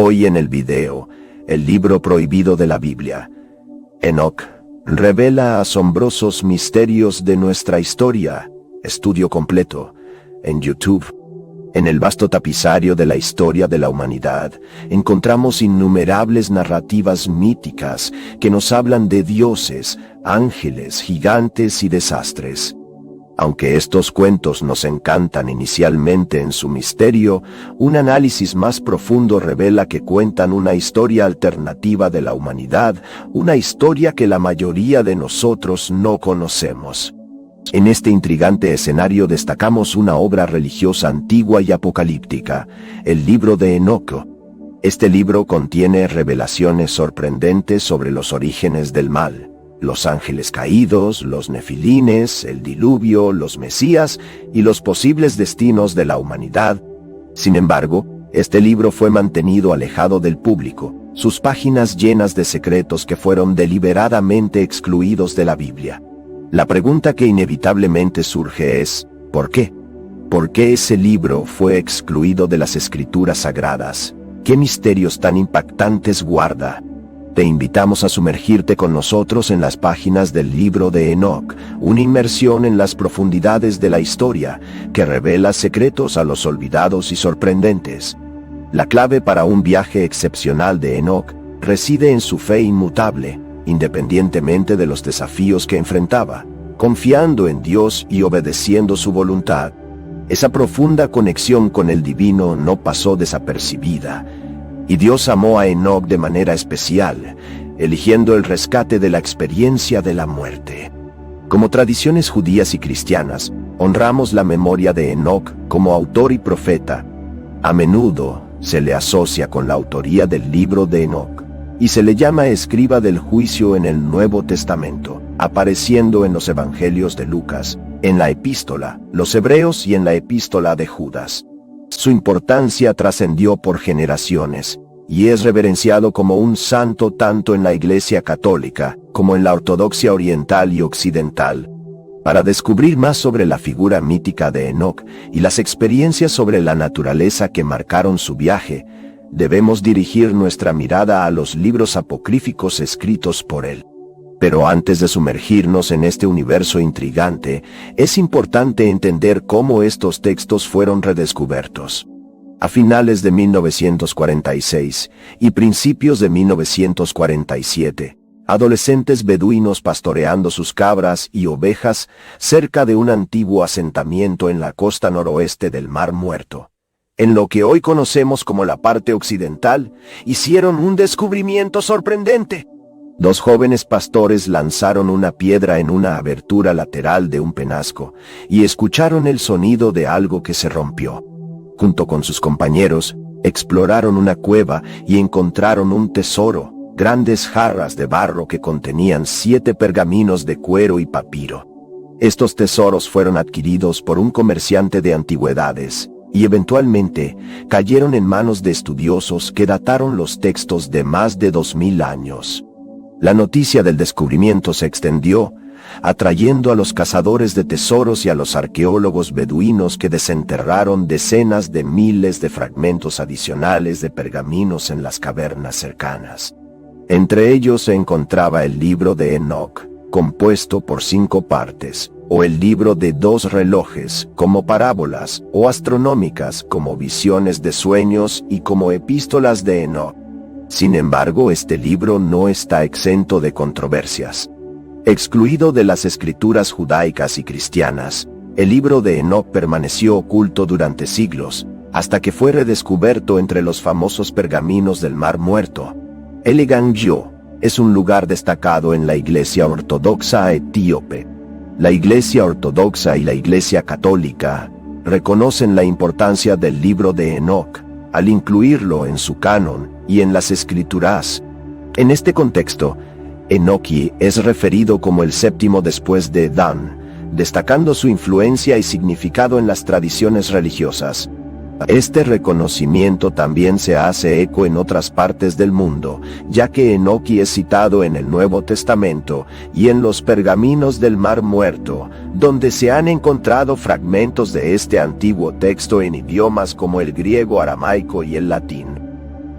Hoy en el video, el libro prohibido de la Biblia. Enoc revela asombrosos misterios de nuestra historia. Estudio completo en YouTube. En el vasto tapizario de la historia de la humanidad, encontramos innumerables narrativas míticas que nos hablan de dioses, ángeles, gigantes y desastres. Aunque estos cuentos nos encantan inicialmente en su misterio, un análisis más profundo revela que cuentan una historia alternativa de la humanidad, una historia que la mayoría de nosotros no conocemos. En este intrigante escenario destacamos una obra religiosa antigua y apocalíptica, el libro de Enoc. Este libro contiene revelaciones sorprendentes sobre los orígenes del mal, los ángeles caídos, los nefilines, el diluvio, los mesías y los posibles destinos de la humanidad. Sin embargo, este libro fue mantenido alejado del público, sus páginas llenas de secretos que fueron deliberadamente excluidos de la Biblia. La pregunta que inevitablemente surge es, ¿por qué? ¿Por qué ese libro fue excluido de las escrituras sagradas? ¿Qué misterios tan impactantes guarda? Te invitamos a sumergirte con nosotros en las páginas del libro de Enoc, una inmersión en las profundidades de la historia que revela secretos a los olvidados y sorprendentes. La clave para un viaje excepcional de Enoc reside en su fe inmutable, independientemente de los desafíos que enfrentaba, confiando en Dios y obedeciendo su voluntad. Esa profunda conexión con el divino no pasó desapercibida, y Dios amó a Enoc de manera especial, eligiendo el rescate de la experiencia de la muerte. Como tradiciones judías y cristianas, honramos la memoria de Enoc como autor y profeta. A menudo se le asocia con la autoría del libro de Enoc, y se le llama escriba del juicio en el Nuevo Testamento, apareciendo en los Evangelios de Lucas, en la Epístola, los Hebreos y en la Epístola de Judas. Su importancia trascendió por generaciones, y es reverenciado como un santo tanto en la Iglesia Católica, como en la Ortodoxia Oriental y Occidental. Para descubrir más sobre la figura mítica de Enoc y las experiencias sobre la naturaleza que marcaron su viaje, debemos dirigir nuestra mirada a los libros apocríficos escritos por él. Pero antes de sumergirnos en este universo intrigante, es importante entender cómo estos textos fueron redescubiertos. A finales de 1946 y principios de 1947, adolescentes beduinos pastoreando sus cabras y ovejas cerca de un antiguo asentamiento en la costa noroeste del Mar Muerto, en lo que hoy conocemos como la parte occidental, hicieron un descubrimiento sorprendente. Dos jóvenes pastores lanzaron una piedra en una abertura lateral de un penasco y escucharon el sonido de algo que se rompió. Junto con sus compañeros, exploraron una cueva y encontraron un tesoro, grandes jarras de barro que contenían 7 pergaminos de cuero y papiro. Estos tesoros fueron adquiridos por un comerciante de antigüedades, y eventualmente cayeron en manos de estudiosos que dataron los textos de más de 2000 años. La noticia del descubrimiento se extendió, atrayendo a los cazadores de tesoros y a los arqueólogos beduinos que desenterraron decenas de miles de fragmentos adicionales de pergaminos en las cavernas cercanas. Entre ellos se encontraba el libro de Enoc, compuesto por 5 partes, o el libro de 2 relojes, como parábolas, o astronómicas, como visiones de sueños y como epístolas de Enoc. Sin embargo, este libro no está exento de controversias. Excluido de las escrituras judaicas y cristianas, el libro de Enoc permaneció oculto durante siglos, hasta que fue redescubierto entre los famosos pergaminos del Mar Muerto. El Evangelio es un lugar destacado en la Iglesia Ortodoxa etíope. La Iglesia Ortodoxa y la Iglesia Católica reconocen la importancia del libro de Enoc, al incluirlo en su canon y en las escrituras. En este contexto, Enoqui es referido como el séptimo después de Dan, destacando su influencia y significado en las tradiciones religiosas. Este reconocimiento también se hace eco en otras partes del mundo, ya que Enoqui es citado en el Nuevo Testamento y en los pergaminos del Mar Muerto, donde se han encontrado fragmentos de este antiguo texto en idiomas como el griego aramaico y el latín.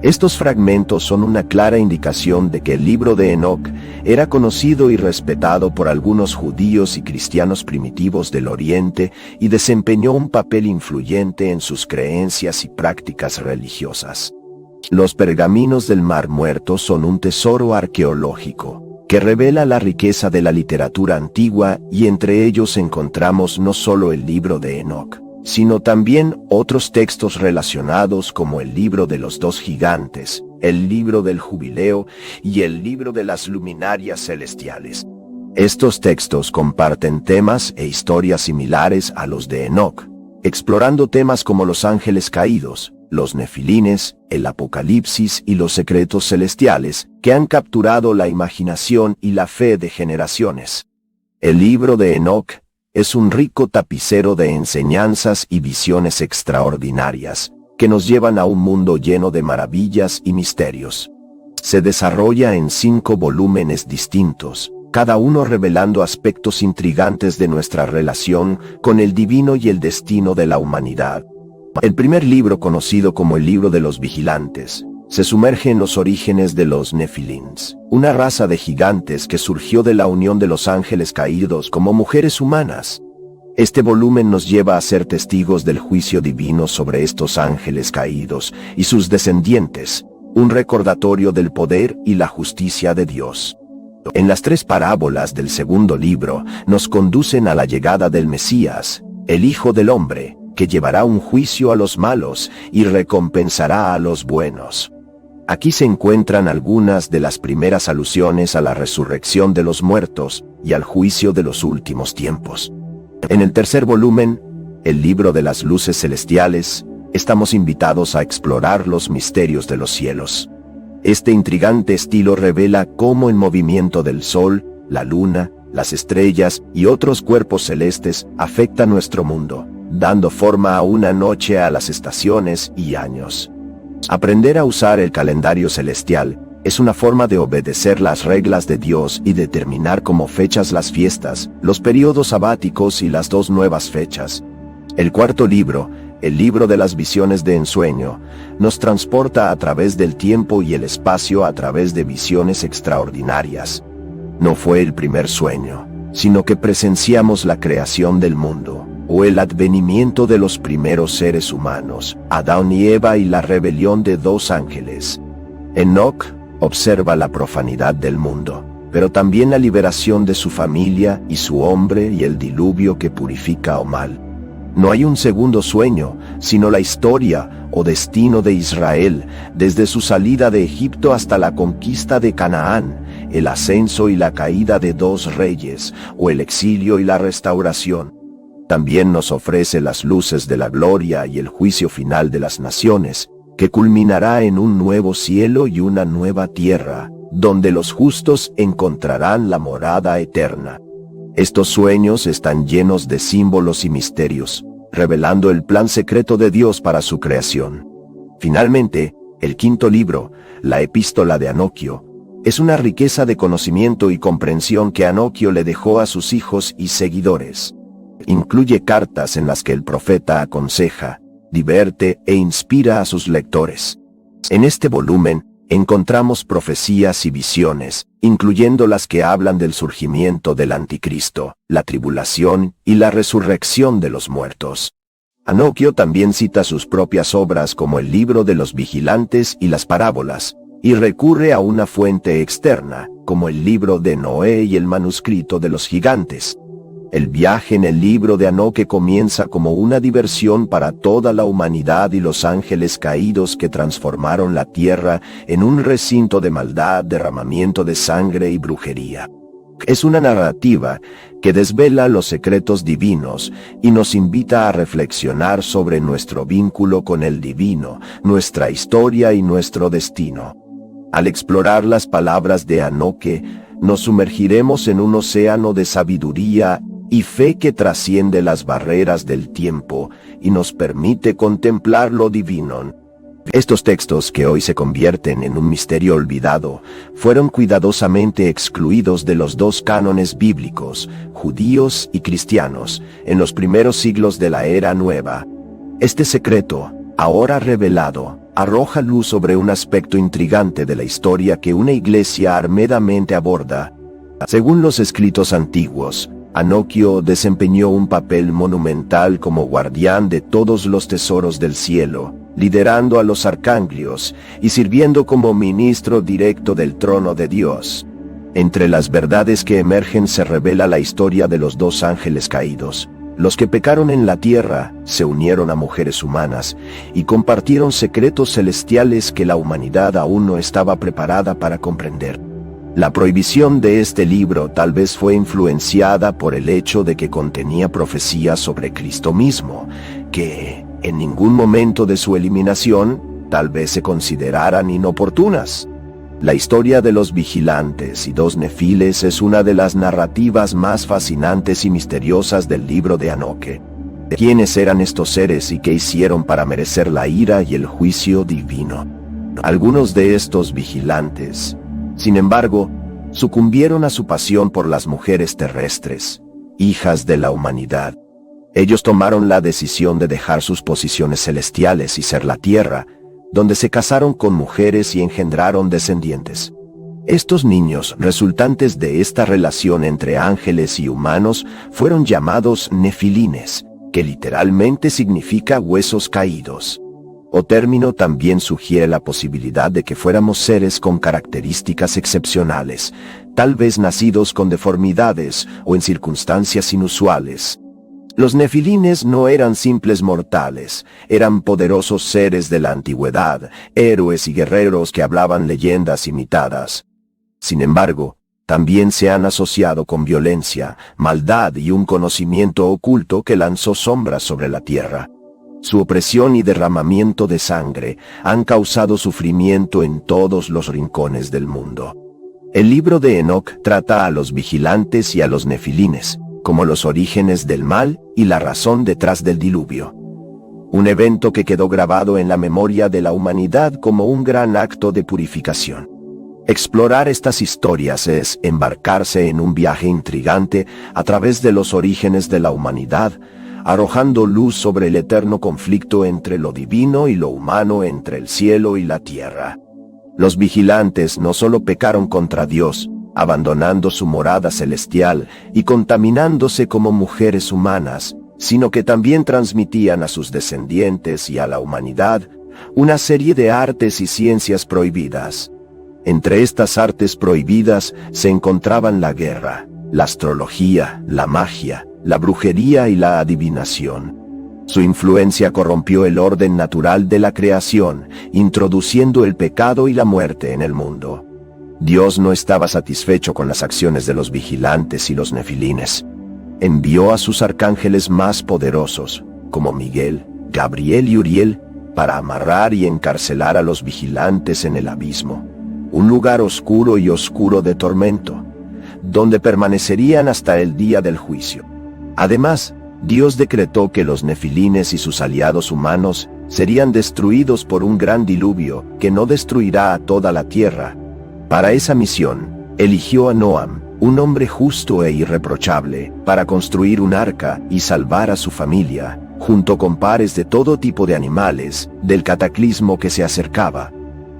Estos fragmentos son una clara indicación de que el libro de Enoc era conocido y respetado por algunos judíos y cristianos primitivos del Oriente y desempeñó un papel influyente en sus creencias y prácticas religiosas. Los pergaminos del Mar Muerto son un tesoro arqueológico que revela la riqueza de la literatura antigua, y entre ellos encontramos no solo el libro de Enoc, sino también otros textos relacionados como el libro de los dos gigantes, el libro del jubileo y el libro de las luminarias celestiales. Estos textos comparten temas e historias similares a los de Enoc, explorando temas como los ángeles caídos, los nefilines, el apocalipsis y los secretos celestiales que han capturado la imaginación y la fe de generaciones. El libro de Enoc es un rico tapicero de enseñanzas y visiones extraordinarias, que nos llevan a un mundo lleno de maravillas y misterios. Se desarrolla en 5 volúmenes distintos, cada uno revelando aspectos intrigantes de nuestra relación con el divino y el destino de la humanidad. El primer libro, conocido como el libro de los vigilantes, se sumerge en los orígenes de los nefilins, una raza de gigantes que surgió de la unión de los ángeles caídos como mujeres humanas. Este volumen nos lleva a ser testigos del juicio divino sobre estos ángeles caídos y sus descendientes, un recordatorio del poder y la justicia de Dios. En las 3 parábolas del segundo libro nos conducen a la llegada del Mesías, el Hijo del Hombre, que llevará un juicio a los malos y recompensará a los buenos. Aquí se encuentran algunas de las primeras alusiones a la resurrección de los muertos y al juicio de los últimos tiempos. En el tercer volumen, el libro de las luces celestiales, estamos invitados a explorar los misterios de los cielos. Este intrigante estilo revela cómo el movimiento del sol, la luna, las estrellas y otros cuerpos celestes afecta nuestro mundo, dando forma a una noche, a las estaciones y años. Aprender a usar el calendario celestial es una forma de obedecer las reglas de Dios y determinar como fechas las fiestas, los periodos sabáticos y las 2 nuevas fechas. El cuarto libro, el libro de las visiones de ensueño, nos transporta a través del tiempo y el espacio a través de visiones extraordinarias. No fue el primer sueño, sino que presenciamos la creación del mundo, o el advenimiento de los primeros seres humanos, Adán y Eva, y la rebelión de 2 ángeles. Enoc observa la profanidad del mundo, pero también la liberación de su familia y su hombre y el diluvio que purifica o mal. No hay un segundo sueño, sino la historia o destino de Israel, desde su salida de Egipto hasta la conquista de Canaán, el ascenso y la caída de 2 reyes, o el exilio y la restauración. También nos ofrece las luces de la gloria y el juicio final de las naciones, que culminará en un nuevo cielo y una nueva tierra, donde los justos encontrarán la morada eterna. Estos sueños están llenos de símbolos y misterios, revelando el plan secreto de Dios para su creación. Finalmente, el quinto libro, la Epístola de Anoquio, es una riqueza de conocimiento y comprensión que Anoquio le dejó a sus hijos y seguidores. Incluye cartas en las que el profeta aconseja, divierte e inspira a sus lectores. En este volumen, encontramos profecías y visiones, incluyendo las que hablan del surgimiento del anticristo, la tribulación y la resurrección de los muertos. Anoquio también cita sus propias obras como el libro de los vigilantes y las parábolas, y recurre a una fuente externa, como el libro de Noé y el manuscrito de los gigantes. El viaje en el libro de Enoc comienza como una diversión para toda la humanidad y los ángeles caídos que transformaron la tierra en un recinto de maldad, derramamiento de sangre y brujería. Es una narrativa que desvela los secretos divinos y nos invita a reflexionar sobre nuestro vínculo con el divino, nuestra historia y nuestro destino. Al explorar las palabras de Enoc, nos sumergiremos en un océano de sabiduría y fe que trasciende las barreras del tiempo y nos permite contemplar lo divino. Estos textos, que hoy se convierten en un misterio olvidado, fueron cuidadosamente excluidos de los 2 cánones bíblicos, judíos y cristianos, en los primeros siglos de la Era Nueva. Este secreto, ahora revelado, arroja luz sobre un aspecto intrigante de la historia que una iglesia armedamente aborda. Según los escritos antiguos, Anokio desempeñó un papel monumental como guardián de todos los tesoros del cielo, liderando a los arcángeles y sirviendo como ministro directo del trono de Dios. Entre las verdades que emergen se revela la historia de los dos ángeles caídos. Los que pecaron en la tierra se unieron a mujeres humanas y compartieron secretos celestiales que la humanidad aún no estaba preparada para comprender. La prohibición de este libro tal vez fue influenciada por el hecho de que contenía profecías sobre Cristo mismo, que, en ningún momento de su eliminación, tal vez se consideraran inoportunas. La historia de los vigilantes y dos nefiles es una de las narrativas más fascinantes y misteriosas del libro de Enoc. ¿Quiénes eran estos seres y qué hicieron para merecer la ira y el juicio divino? Algunos de estos vigilantes, sin embargo, sucumbieron a su pasión por las mujeres terrestres, hijas de la humanidad. Ellos tomaron la decisión de dejar sus posiciones celestiales y ser la tierra, donde se casaron con mujeres y engendraron descendientes. Estos niños, resultantes de esta relación entre ángeles y humanos, fueron llamados nefilines, que literalmente significa huesos caídos. O término también sugiere la posibilidad de que fuéramos seres con características excepcionales, tal vez nacidos con deformidades o en circunstancias inusuales. Los nefilines no eran simples mortales, eran poderosos seres de la antigüedad, héroes y guerreros que hablaban leyendas imitadas. Sin embargo, también se han asociado con violencia, maldad y un conocimiento oculto que lanzó sombras sobre la tierra. Su opresión y derramamiento de sangre han causado sufrimiento en todos los rincones del mundo. El libro de Enoc trata a los vigilantes y a los nefilines como los orígenes del mal y la razón detrás del diluvio. Un evento que quedó grabado en la memoria de la humanidad como un gran acto de purificación. Explorar estas historias es embarcarse en un viaje intrigante a través de los orígenes de la humanidad, arrojando luz sobre el eterno conflicto entre lo divino y lo humano, entre el cielo y la tierra. Los vigilantes no solo pecaron contra Dios, abandonando su morada celestial y contaminándose como mujeres humanas, sino que también transmitían a sus descendientes y a la humanidad una serie de artes y ciencias prohibidas. Entre estas artes prohibidas se encontraban la guerra, la astrología, la magia, la brujería y la adivinación. Su influencia corrompió el orden natural de la creación, introduciendo el pecado y la muerte en el mundo. Dios no estaba satisfecho con las acciones de los vigilantes y los nefilines. Envió a sus arcángeles más poderosos, como Miguel, Gabriel y Uriel, para amarrar y encarcelar a los vigilantes en el abismo, un lugar oscuro y oscuro de tormento, donde permanecerían hasta el día del juicio. Además, Dios decretó que los nefilines y sus aliados humanos serían destruidos por un gran diluvio que no destruirá a toda la tierra. Para esa misión, eligió a Noam, un hombre justo e irreprochable, para construir un arca y salvar a su familia, junto con pares de todo tipo de animales, del cataclismo que se acercaba.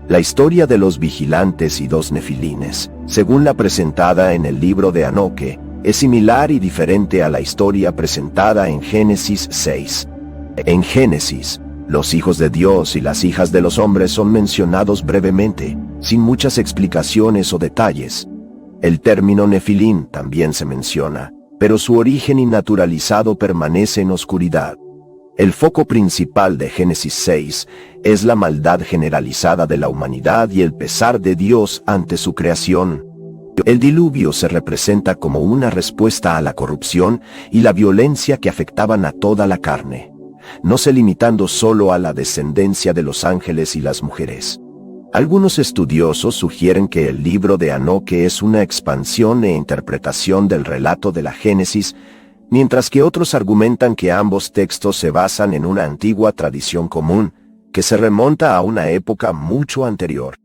La historia de los vigilantes y dos nefilines, según la presentada en el libro de Enoc, es similar y diferente a la historia presentada en Génesis 6. En Génesis, los hijos de Dios y las hijas de los hombres son mencionados brevemente, sin muchas explicaciones o detalles. El término nefilín también se menciona, pero su origen innaturalizado permanece en oscuridad. El foco principal de Génesis 6 es la maldad generalizada de la humanidad y el pesar de Dios ante su creación. El diluvio se representa como una respuesta a la corrupción y la violencia que afectaban a toda la carne, no se limitando solo a la descendencia de los ángeles y las mujeres. Algunos estudiosos sugieren que el libro de Enoc es una expansión e interpretación del relato de la Génesis, mientras que otros argumentan que ambos textos se basan en una antigua tradición común, que se remonta a una época mucho anterior.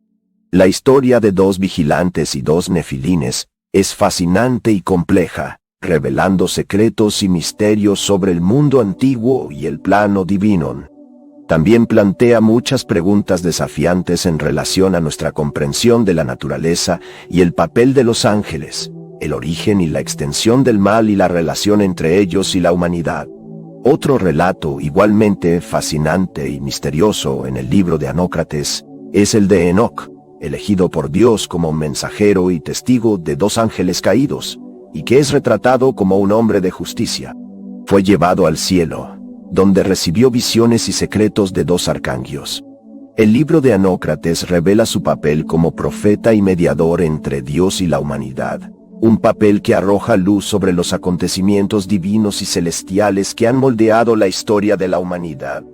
La historia de dos vigilantes y dos nefilines es fascinante y compleja, revelando secretos y misterios sobre el mundo antiguo y el plano divino. También plantea muchas preguntas desafiantes en relación a nuestra comprensión de la naturaleza y el papel de los ángeles, el origen y la extensión del mal y la relación entre ellos y la humanidad. Otro relato igualmente fascinante y misterioso en el libro de Anócrates es el de Enoc, elegido por Dios como mensajero y testigo de dos ángeles caídos, y que es retratado como un hombre de justicia. Fue llevado al cielo, donde recibió visiones y secretos de dos arcángeles. El libro de Anócrates revela su papel como profeta y mediador entre Dios y la humanidad, un papel que arroja luz sobre los acontecimientos divinos y celestiales que han moldeado la historia de la humanidad.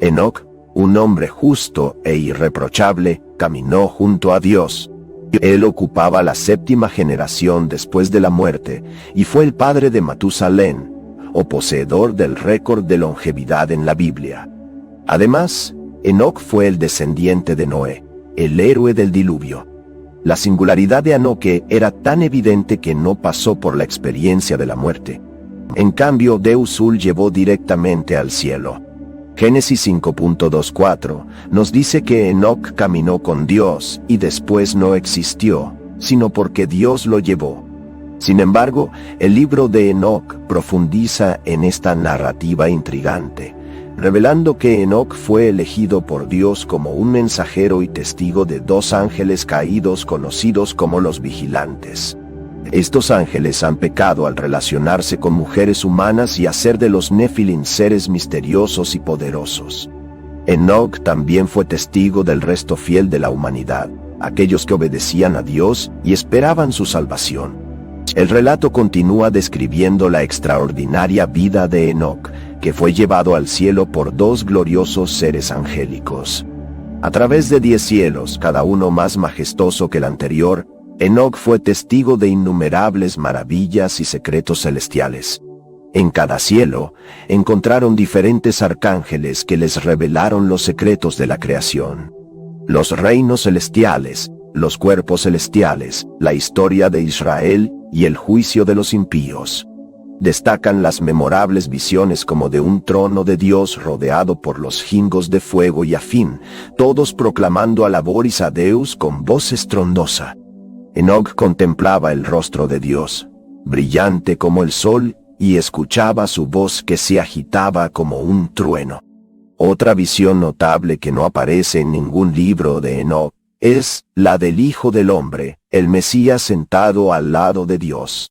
Enoc, un hombre justo e irreprochable, caminó junto a Dios. Él ocupaba la 7ª generación después de la muerte y fue el padre de Matusalén, o poseedor del récord de longevidad en la Biblia. Además, Enoc fue el descendiente de Noé, el héroe del diluvio. La singularidad de Enoque era tan evidente que no pasó por la experiencia de la muerte. En cambio, Deus lo llevó directamente al cielo. Génesis 5.24 nos dice que Enoc caminó con Dios y después no existió, sino porque Dios lo llevó. Sin embargo, el libro de Enoc profundiza en esta narrativa intrigante, revelando que Enoc fue elegido por Dios como un mensajero y testigo de dos ángeles caídos conocidos como los vigilantes. Estos ángeles han pecado al relacionarse con mujeres humanas y hacer de los Nefilim seres misteriosos y poderosos. Enoc también fue testigo del resto fiel de la humanidad, aquellos que obedecían a Dios y esperaban su salvación. El relato continúa describiendo la extraordinaria vida de Enoc, que fue llevado al cielo por dos gloriosos seres angélicos. A través de 10 cielos, cada uno más majestuoso que el anterior, Enoc fue testigo de innumerables maravillas y secretos celestiales. En cada cielo, encontraron diferentes arcángeles que les revelaron los secretos de la creación. Los reinos celestiales, los cuerpos celestiales, la historia de Israel y el juicio de los impíos. Destacan las memorables visiones como de un trono de Dios rodeado por los gingos de fuego y afín, todos proclamando alaboris a Deus con voz estrondosa. Enoc contemplaba el rostro de Dios, brillante como el sol, y escuchaba su voz que se agitaba como un trueno. Otra visión notable que no aparece en ningún libro de Enoc es la del Hijo del Hombre, el Mesías sentado al lado de Dios.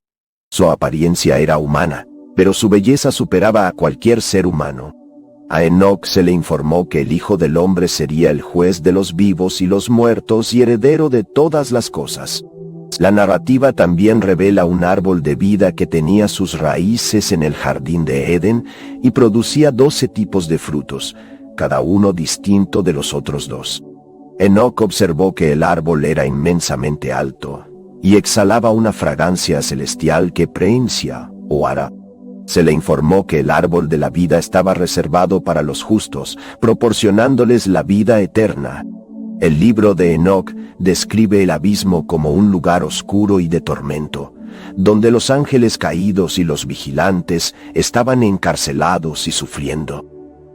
Su apariencia era humana, pero su belleza superaba a cualquier ser humano. A Enoc se le informó que el Hijo del Hombre sería el juez de los vivos y los muertos y heredero de todas las cosas. La narrativa también revela un árbol de vida que tenía sus raíces en el jardín de Edén y producía 12 tipos de frutos, cada uno distinto de los otros 2. Enoc observó que el árbol era inmensamente alto y exhalaba una fragancia celestial que preencia o ara. Se le informó que el árbol de la vida estaba reservado para los justos, proporcionándoles la vida eterna. El libro de Enoc describe el abismo como un lugar oscuro y de tormento, donde los ángeles caídos y los vigilantes estaban encarcelados y sufriendo.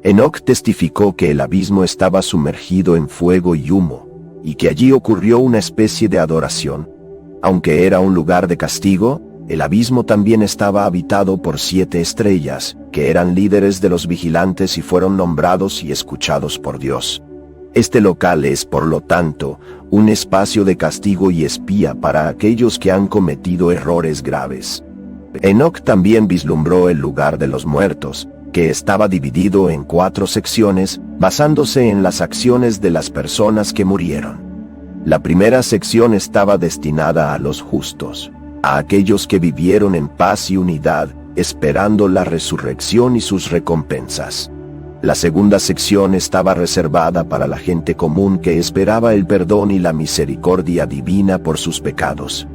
Enoc testificó que el abismo estaba sumergido en fuego y humo, y que allí ocurrió una especie de adoración. Aunque era un lugar de castigo, el abismo también estaba habitado por 7 estrellas, que eran líderes de los vigilantes y fueron nombrados y escuchados por Dios. Este local es, por lo tanto, un espacio de castigo y espía para aquellos que han cometido errores graves. Enoc también vislumbró el lugar de los muertos, que estaba dividido en 4 secciones, basándose en las acciones de las personas que murieron. La primera sección estaba destinada a los justos, a aquellos que vivieron en paz y unidad, esperando la resurrección y sus recompensas. La segunda sección estaba reservada para la gente común que esperaba el perdón y la misericordia divina por sus pecados.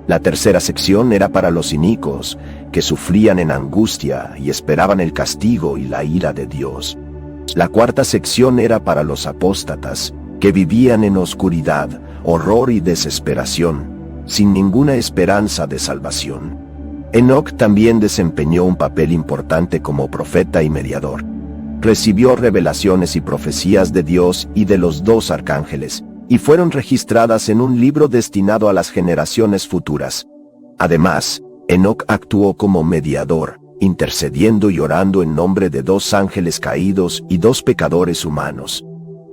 La tercera sección era para los inicuos, que sufrían en angustia y esperaban el castigo y la ira de Dios. La cuarta sección era para los apóstatas, que vivían en oscuridad, horror y desesperación, sin ninguna esperanza de salvación. Enoc también desempeñó un papel importante como profeta y mediador. recibió revelaciones y profecías de Dios y de los dos arcángeles, y fueron registradas en un libro destinado a las generaciones futuras. Además, Enoc actuó como mediador, intercediendo y orando en nombre de dos ángeles caídos y dos pecadores humanos.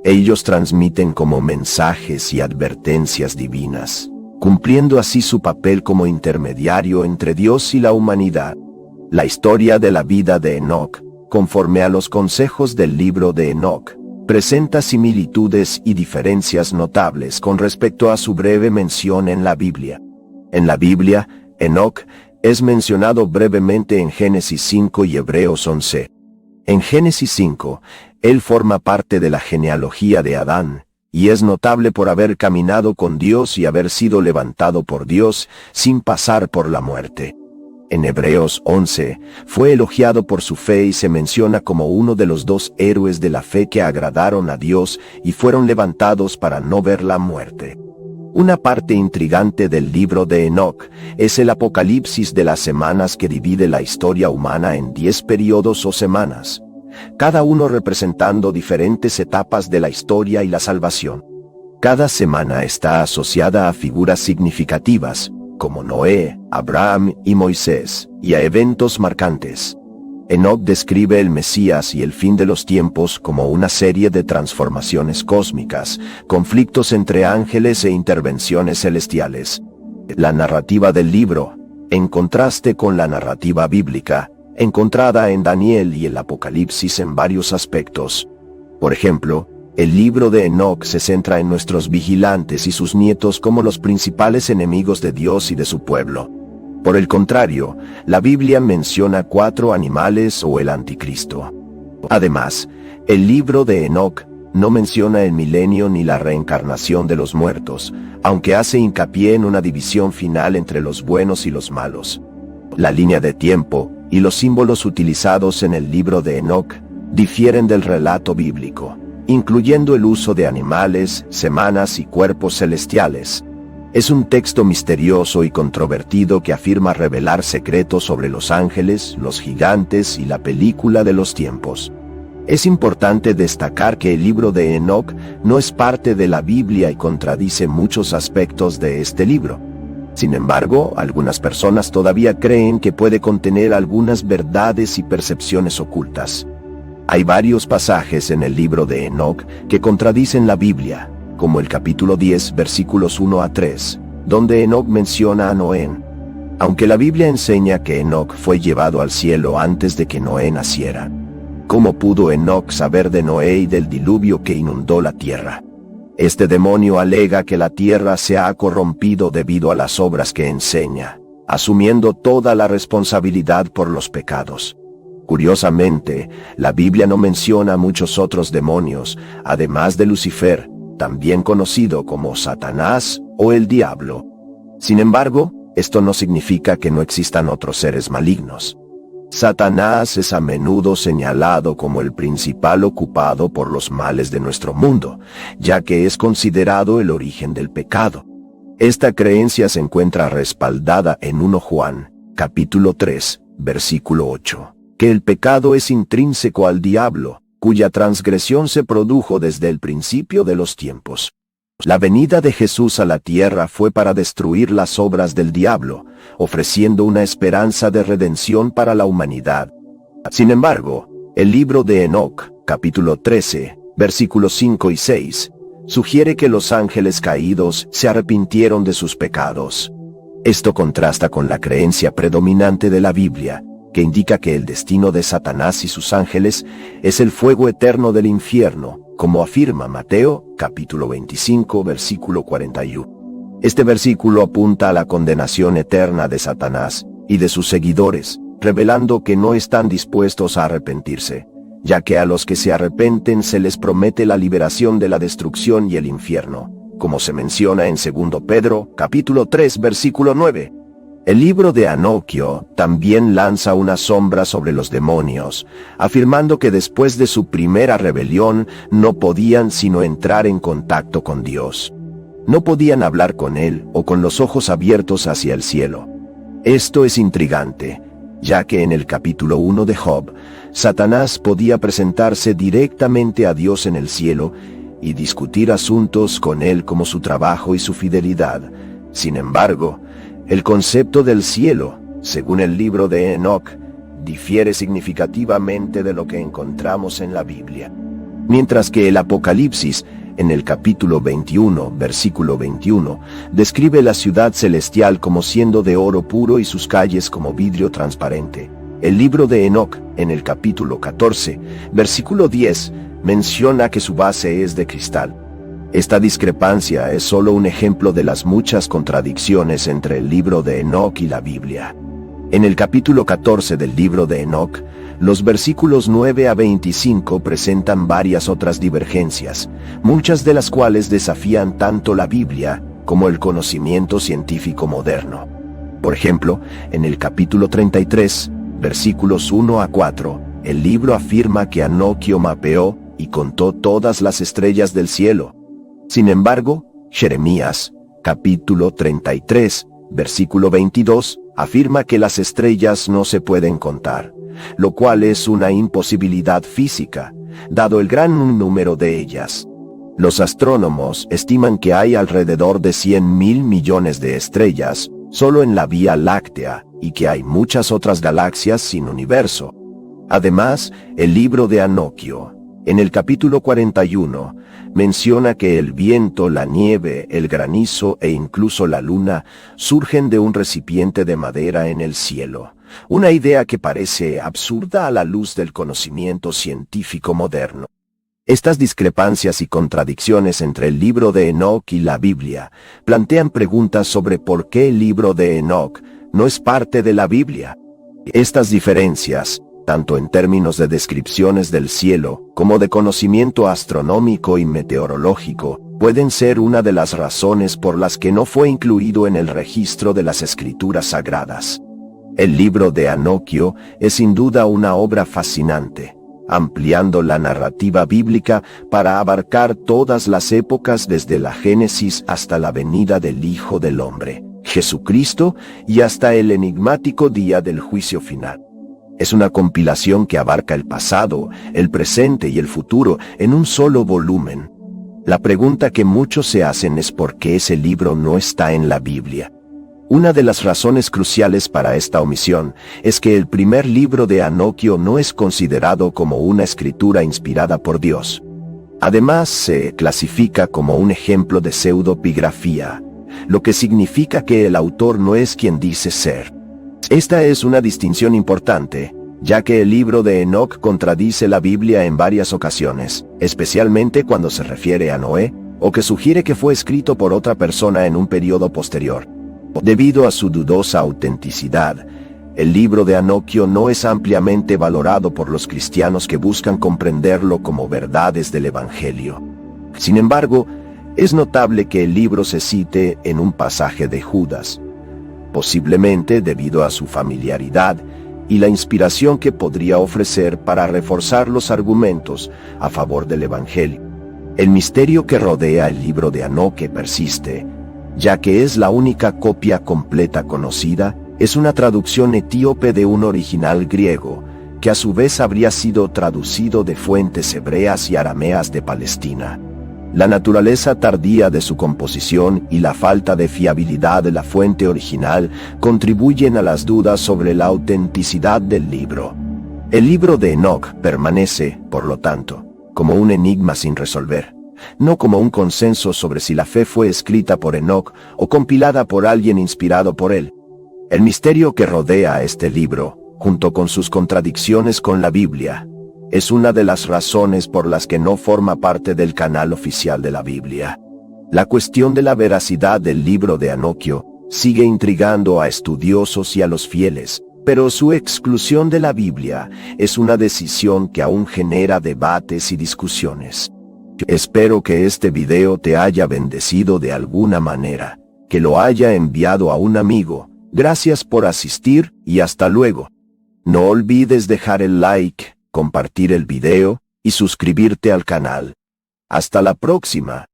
Ellos transmiten como mensajes y advertencias divinas, cumpliendo así su papel como intermediario entre Dios y la humanidad. La historia de la vida de Enoc, conforme a los consejos del libro de Enoc, presenta similitudes y diferencias notables con respecto a su breve mención en la Biblia. En la Biblia, Enoc es mencionado brevemente en Génesis 5 y Hebreos 11. En Génesis 5, él forma parte de la genealogía de Adán, y es notable por haber caminado con Dios y haber sido levantado por Dios sin pasar por la muerte. En Hebreos 11, fue elogiado por su fe y se menciona como uno de los dos héroes de la fe que agradaron a Dios y fueron levantados para no ver la muerte. Una parte intrigante del libro de Enoc es el apocalipsis de las semanas que divide la historia humana en 10 periodos o semanas, cada uno representando diferentes etapas de la historia y la salvación. Cada semana está asociada a figuras significativas, como Noé, Abraham y Moisés, y a eventos marcantes. Enoc describe el Mesías y el fin de los tiempos como una serie de transformaciones cósmicas, conflictos entre ángeles e intervenciones celestiales. La narrativa del libro, en contraste con la narrativa bíblica, encontrada en Daniel y el Apocalipsis en varios aspectos. Por ejemplo, el libro de Enoc se centra en nuestros vigilantes y sus nietos como los principales enemigos de Dios y de su pueblo. Por el contrario, la Biblia menciona 4 animales o el anticristo. Además, el libro de Enoc no menciona el milenio ni la reencarnación de los muertos, aunque hace hincapié en una división final entre los buenos y los malos. La línea de tiempo y los símbolos utilizados en el libro de Enoc difieren del relato bíblico, incluyendo el uso de animales, semanas y cuerpos celestiales. Es un texto misterioso y controvertido que afirma revelar secretos sobre los ángeles, los gigantes y la película de los tiempos. Es importante destacar que el libro de Enoc no es parte de la Biblia y contradice muchos aspectos de este libro. Sin embargo, algunas personas todavía creen que puede contener algunas verdades y percepciones ocultas. Hay varios pasajes en el libro de Enoc que contradicen la Biblia, como el capítulo 10, versículos 1 a 3, donde Enoc menciona a Noé. Aunque la Biblia enseña que Enoc fue llevado al cielo antes de que Noé naciera, ¿cómo pudo Enoc saber de Noé y del diluvio que inundó la tierra? Este demonio alega que la tierra se ha corrompido debido a las obras que enseña, asumiendo toda la responsabilidad por los pecados. Curiosamente, la Biblia no menciona a muchos otros demonios, además de Lucifer, también conocido como Satanás o el diablo. Sin embargo, esto no significa que no existan otros seres malignos. Satanás es a menudo señalado como el principal ocupado por los males de nuestro mundo, ya que es considerado el origen del pecado. Esta creencia se encuentra respaldada en 1 Juan, capítulo 3, versículo 8, que el pecado es intrínseco al diablo, cuya transgresión se produjo desde el principio de los tiempos. La venida de Jesús a la tierra fue para destruir las obras del diablo, ofreciendo una esperanza de redención para la humanidad. Sin embargo, el libro de Enoc, capítulo 13, versículos 5 y 6, sugiere que los ángeles caídos se arrepintieron de sus pecados. Esto contrasta con la creencia predominante de la Biblia, que indica que el destino de Satanás y sus ángeles es el fuego eterno del infierno, como afirma Mateo, capítulo 25, versículo 41. Este versículo apunta a la condenación eterna de Satanás y de sus seguidores, revelando que no están dispuestos a arrepentirse, ya que a los que se arrepenten se les promete la liberación de la destrucción y el infierno, como se menciona en 2 Pedro, capítulo 3, versículo 9. El libro de Enoquio también lanza una sombra sobre los demonios, afirmando que después de su primera rebelión no podían sino entrar en contacto con Dios. No podían hablar con Él o con los ojos abiertos hacia el cielo. Esto es intrigante, ya que en el capítulo 1 de Job, Satanás podía presentarse directamente a Dios en el cielo y discutir asuntos con él como su trabajo y su fidelidad. Sin embargo, el concepto del cielo, según el libro de Enoc, difiere significativamente de lo que encontramos en la Biblia. Mientras que el Apocalipsis, en el capítulo 21, versículo 21, describe la ciudad celestial como siendo de oro puro y sus calles como vidrio transparente. El libro de Enoc, en el capítulo 14, versículo 10, menciona que su base es de cristal. Esta discrepancia es solo un ejemplo de las muchas contradicciones entre el libro de Enoc y la Biblia. En el capítulo 14 del libro de Enoc, los versículos 9 a 25 presentan varias otras divergencias, muchas de las cuales desafían tanto la Biblia como el conocimiento científico moderno. Por ejemplo, en el capítulo 33, versículos 1 a 4, el libro afirma que Anokio mapeó y contó todas las estrellas del cielo. Sin embargo, Jeremías, capítulo 33, versículo 22, afirma que las estrellas no se pueden contar, lo cual es una imposibilidad física, dado el gran número de ellas. Los astrónomos estiman que hay alrededor de 100.000 millones de estrellas solo en la Vía Láctea y que hay muchas otras galaxias sin universo. Además, el libro de Anokio, en el capítulo 41, menciona que el viento, la nieve, el granizo e incluso la luna surgen de un recipiente de madera en el cielo, una idea que parece absurda a la luz del conocimiento científico moderno. Estas discrepancias y contradicciones entre el libro de Enoc y la Biblia plantean preguntas sobre por qué el libro de Enoc no es parte de la Biblia. Estas diferencias, tanto en términos de descripciones del cielo como de conocimiento astronómico y meteorológico, pueden ser una de las razones por las que no fue incluido en el registro de las Escrituras Sagradas. El libro de Anokio es sin duda una obra fascinante, ampliando la narrativa bíblica para abarcar todas las épocas desde la Génesis hasta la venida del Hijo del Hombre, Jesucristo, y hasta el enigmático día del juicio final. Es una compilación que abarca el pasado, el presente y el futuro en un solo volumen. La pregunta que muchos se hacen es por qué ese libro no está en la Biblia. Una de las razones cruciales para esta omisión es que el primer libro de Anokio no es considerado como una escritura inspirada por Dios. Además, se clasifica como un ejemplo de pseudoepigrafía, lo que significa que el autor no es quien dice ser. Esta es una distinción importante, ya que el libro de Enoc contradice la Biblia en varias ocasiones, especialmente cuando se refiere a Noé, o que sugiere que fue escrito por otra persona en un periodo posterior. Debido a su dudosa autenticidad, el libro de Anokio no es ampliamente valorado por los cristianos que buscan comprenderlo como verdades del Evangelio. Sin embargo, es notable que el libro se cite en un pasaje de Judas, posiblemente debido a su familiaridad y la inspiración que podría ofrecer para reforzar los argumentos a favor del Evangelio. El misterio que rodea el libro de Enoc persiste, ya que es la única copia completa conocida, es una traducción etíope de un original griego, que a su vez habría sido traducido de fuentes hebreas y arameas de Palestina. La naturaleza tardía de su composición y la falta de fiabilidad de la fuente original contribuyen a las dudas sobre la autenticidad del libro. El libro de Enoc permanece, por lo tanto, como un enigma sin resolver, no como un consenso sobre si la fe fue escrita por Enoc o compilada por alguien inspirado por él. El misterio que rodea a este libro, junto con sus contradicciones con la Biblia, es una de las razones por las que no forma parte del canal oficial de la Biblia. La cuestión de la veracidad del libro de Anokio sigue intrigando a estudiosos y a los fieles, pero su exclusión de la Biblia es una decisión que aún genera debates y discusiones. Espero que este video te haya bendecido de alguna manera, que lo haya enviado a un amigo. Gracias por asistir y hasta luego. No olvides dejar el like, compartir el video y suscribirte al canal. Hasta la próxima.